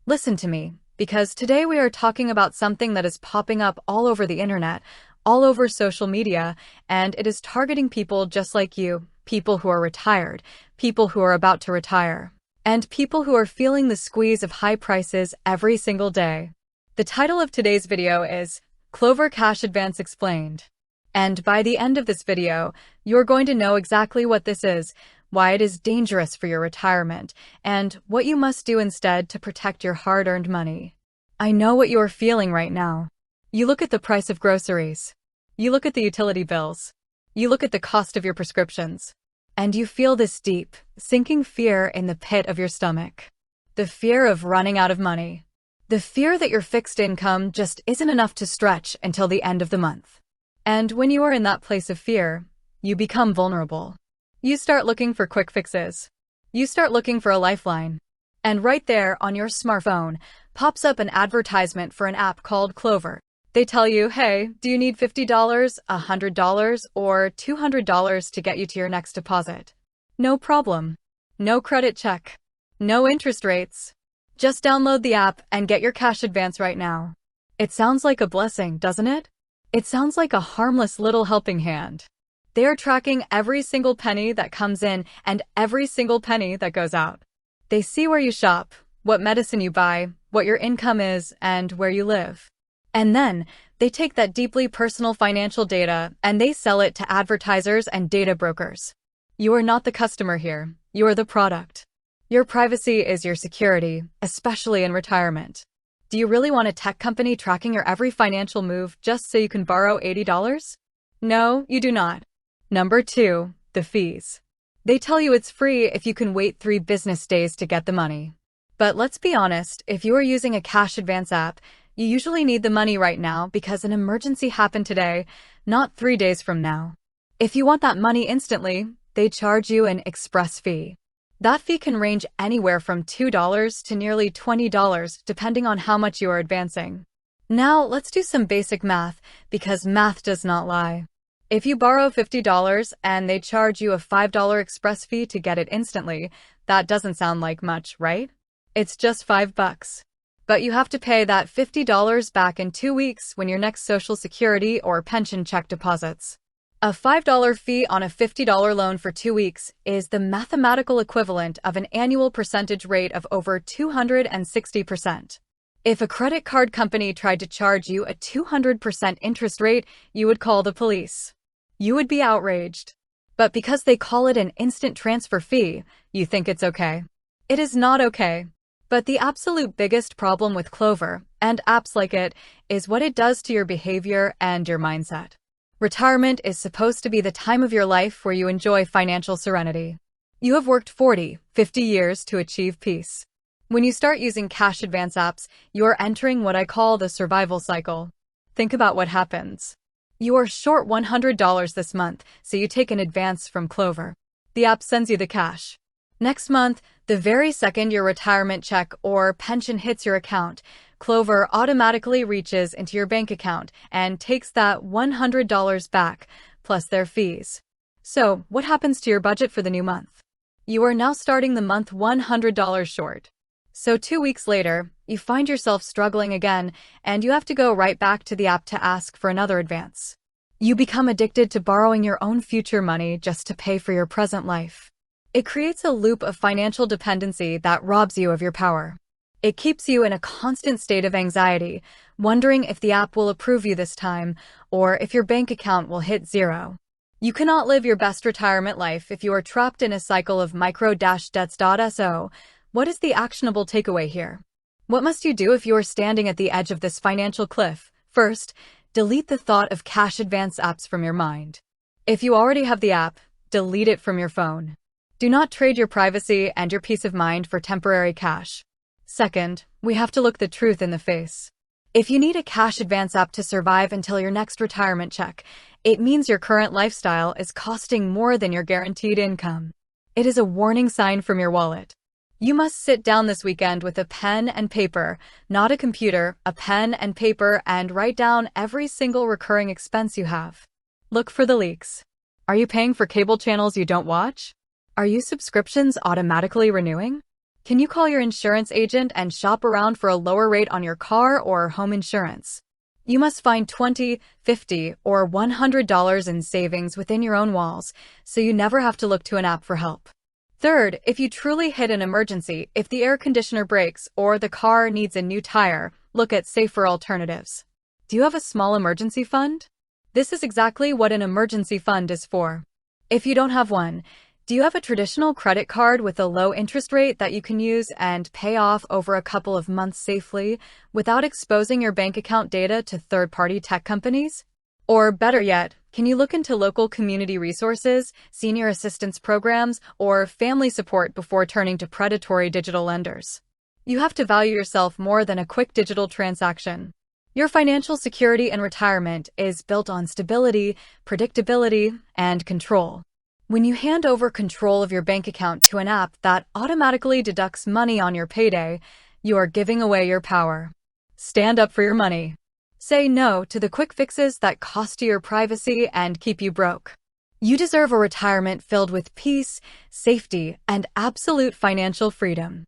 Listen to me, because today we are talking about something that is popping up all over the internet, all over social media, and it is targeting people just like you, people who are retired, people who are about to retire, and people who are feeling the squeeze of high prices every single day. The title of today's video is Klover Cash Advance Explained. And by the end of this video, you're going to know exactly what this is, why it is dangerous for your retirement, and what you must do instead to protect your hard-earned money. I know what you are feeling right now. You look at the price of groceries. You look at the utility bills. You look at the cost of your prescriptions. And you feel this deep, sinking fear in the pit of your stomach. The fear of running out of money. The fear that your fixed income just isn't enough to stretch until the end of the month. And when you are in that place of fear, you become vulnerable. You start looking for quick fixes. You start looking for a lifeline. And right there on your smartphone pops up an advertisement for an app called Klover. They tell you, hey, do you need $50, $100, or $200 to get you to your next deposit? No problem. No credit check. No interest rates. Just download the app and get your cash advance right now. It sounds like a blessing, doesn't it? It sounds like a harmless little helping hand. They are tracking every single penny that comes in and every single penny that goes out. They see where you shop, what medicine you buy, what your income is, and where you live. And then, they take that deeply personal financial data and they sell it to advertisers and data brokers. You are not the customer here, you are the product. Your privacy is your security, especially in retirement. Do you really want a tech company tracking your every financial move just so you can borrow $80? No, you do not. Number 2, the fees. They tell you it's free if you can wait 3 business days to get the money. But let's be honest, if you are using a cash advance app, you usually need the money right now because an emergency happened today, not 3 days from now. If you want that money instantly, they charge you an express fee. That fee can range anywhere from $2 to nearly $20 depending on how much you are advancing. Now, let's do some basic math because math does not lie. If you borrow $50 and they charge you a $5 express fee to get it instantly, that doesn't sound like much, right? It's just $5. But you have to pay that $50 back in 2 weeks when your next Social Security or pension check deposits. A $5 fee on a $50 loan for 2 weeks is the mathematical equivalent of an annual percentage rate of over 260%. If a credit card company tried to charge you a 200% interest rate, you would call the police. You would be outraged. But because they call it an instant transfer fee, you think it's okay. It is not okay. But the absolute biggest problem with Klover, and apps like it, is what it does to your behavior and your mindset. Retirement is supposed to be the time of your life where you enjoy financial serenity. You have worked 40, 50 years to achieve peace. When you start using cash advance apps, you are entering what I call the survival cycle. Think about what happens. You are short $100 this month, so you take an advance from Klover. The app sends you the cash. Next month, the very second your retirement check or pension hits your account, Klover automatically reaches into your bank account and takes that $100 back, plus their fees. So, what happens to your budget for the new month? You are now starting the month $100 short. So 2 weeks later, you find yourself struggling again, and you have to go right back to the app to ask for another advance. You become addicted to borrowing your own future money just to pay for your present life. It creates a loop of financial dependency that robs you of your power. It keeps you in a constant state of anxiety, wondering if the app will approve you this time, or if your bank account will hit zero. You cannot live your best retirement life if you are trapped in a cycle of micro-debts. So, what is the actionable takeaway here? What must you do if you are standing at the edge of this financial cliff? First, delete the thought of cash advance apps from your mind. If you already have the app, delete it from your phone. Do not trade your privacy and your peace of mind for temporary cash. Second, we have to look the truth in the face. If you need a cash advance app to survive until your next retirement check, it means your current lifestyle is costing more than your guaranteed income. It is a warning sign from your wallet. You must sit down this weekend with a pen and paper, not a computer, a pen and paper, and write down every single recurring expense you have. Look for the leaks. Are you paying for cable channels you don't watch? Are your subscriptions automatically renewing? Can you call your insurance agent and shop around for a lower rate on your car or home insurance? You must find $20, $50, or $100 in savings within your own walls, so you never have to look to an app for help. Third, if you truly hit an emergency, if the air conditioner breaks or the car needs a new tire, look at safer alternatives. Do you have a small emergency fund? This is exactly what an emergency fund is for. If you don't have one, do you have a traditional credit card with a low interest rate that you can use and pay off over a couple of months safely without exposing your bank account data to third-party tech companies? Or better yet, can you look into local community resources, senior assistance programs, or family support before turning to predatory digital lenders? You have to value yourself more than a quick digital transaction. Your financial security in retirement is built on stability, predictability, and control. When you hand over control of your bank account to an app that automatically deducts money on your payday, you are giving away your power. Stand up for your money. Say no to the quick fixes that cost you your privacy and keep you broke. You deserve a retirement filled with peace, safety, and absolute financial freedom.